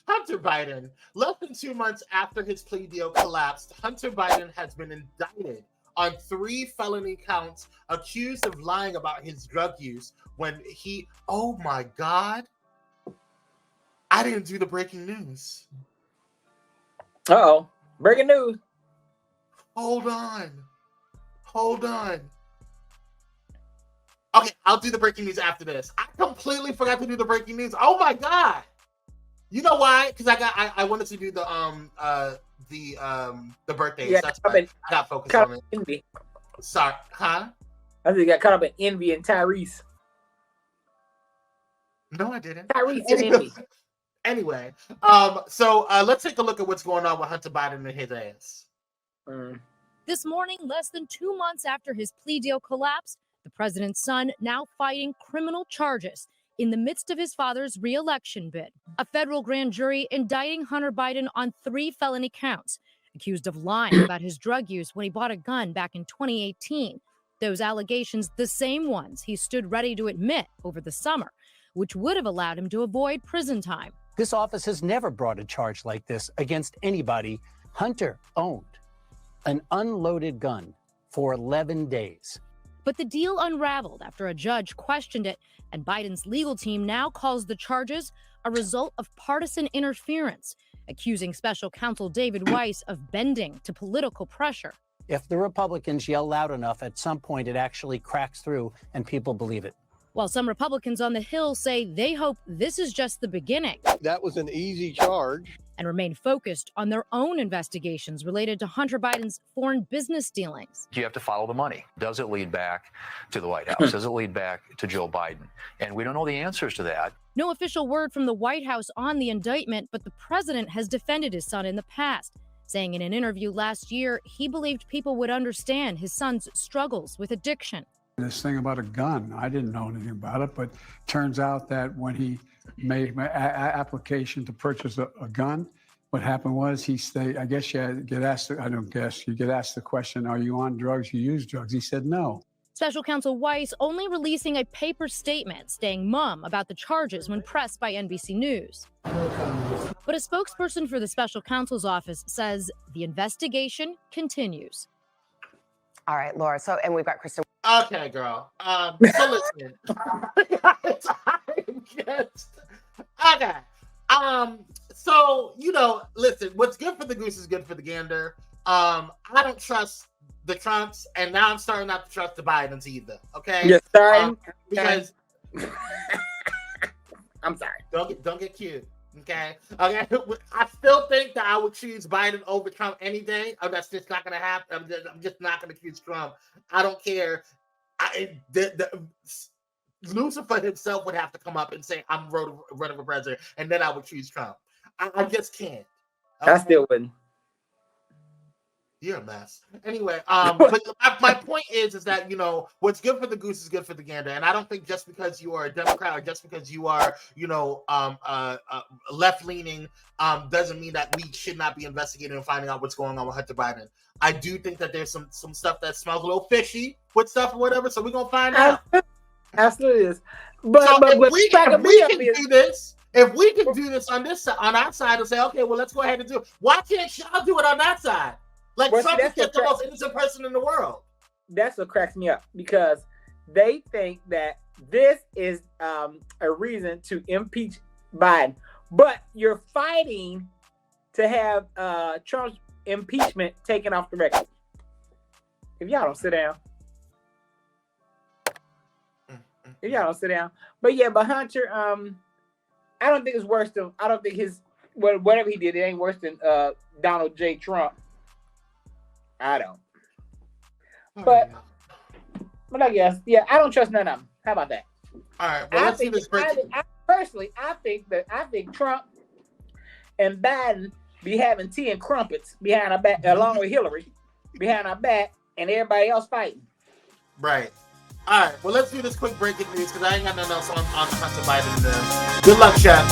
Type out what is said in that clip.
Hunter Biden. Less than 2 months after his plea deal collapsed, Hunter Biden has been indicted on 3 felony counts, accused of lying about his drug use when he, oh my God, I didn't do the breaking news. Uh-oh. Breaking news. Hold on. Okay, I'll do the breaking news after this. I completely forgot to do the breaking news. Oh my God. You know why? Because I wanted to do the birthdays. Yeah, that's why I got focused on it. Envy. Sorry, huh? I think you got caught up in Envy and Tyrese. No, I didn't. Tyrese and Envy. Anyway, so let's take a look at what's going on with Hunter Biden and his ass. This morning, less than 2 months after his plea deal collapsed, the president's son now fighting criminal charges in the midst of his father's re-election bid. A federal grand jury indicting Hunter Biden on 3 felony counts, accused of lying about his drug use when he bought a gun back in 2018. Those allegations, the same ones he stood ready to admit over the summer, which would have allowed him to avoid prison time. This office has never brought a charge like this against anybody. Hunter owned an unloaded gun for 11 days. But the deal unraveled after a judge questioned it, and Biden's legal team now calls the charges a result of partisan interference, accusing special counsel David Weiss of bending to political pressure. If the Republicans yell loud enough, at some point it actually cracks through and people believe it. While some Republicans on the Hill say they hope this is just the beginning. That was an easy charge. And remain focused on their own investigations related to Hunter Biden's foreign business dealings. You have to follow the money. Does it lead back to the White House? Does it lead back to Joe Biden? And we don't know the answers to that. No official word from the White House on the indictment, but the president has defended his son in the past, saying in an interview last year he believed people would understand his son's struggles with addiction. This thing about a gun, I didn't know anything about it, but turns out that when he made an application to purchase a gun, what happened was he stayed, I guess you get asked, I don't guess, you get asked the question, are you on drugs, you use drugs? He said no. Special counsel Weiss only releasing a paper statement staying mum about the charges when pressed by NBC News. But a spokesperson for the special counsel's office says the investigation continues. All right, Laura, so, and we've got Kristen. Okay, girl. So listen. Okay. So, you know, listen, what's good for the goose is good for the gander. I don't trust the Trumps, and now I'm starting not to trust the Bidens either. Okay? Yes, sorry. Because I'm sorry. Don't get cute. Okay. I still think that I would choose Biden over Trump any day. That's just not going to happen. I'm just not going to choose Trump. I don't care. Lucifer himself would have to come up and say, I'm running for president, and then I would choose Trump. I just can't. Okay? I still wouldn't. You're a mess. Anyway, but my point is that, you know, what's good for the goose is good for the gander. And I don't think just because you are a Democrat or just because you are, you know, left-leaning doesn't mean that we should not be investigating and finding out what's going on with Hunter Biden. I do think that there's some stuff that smells a little fishy with stuff or whatever, so we're going to find out. Absolutely is. But if we can do this, if we can do this on our side and say, okay, well, let's go ahead and do it. Why can't y'all do it on that side? Like, Trump is just the most innocent person in the world. That's what cracks me up, because they think that this is a reason to impeach Biden. But you're fighting to have Trump's impeachment taken off the record. If y'all don't sit down. If y'all don't sit down. But yeah, but Hunter, I don't think it's worse than, I don't think whatever he did, it ain't worse than Donald J. Trump. I don't. But I guess, yeah, I don't trust none of them. How about that? All right. Well, let's see this breaking. I think Trump and Biden be having tea and crumpets behind our back, along with Hillary, behind our back, and everybody else fighting. Right. All right. Well, let's do this quick breaking news because I ain't got nothing else on Hunter Biden. Good luck, Chef.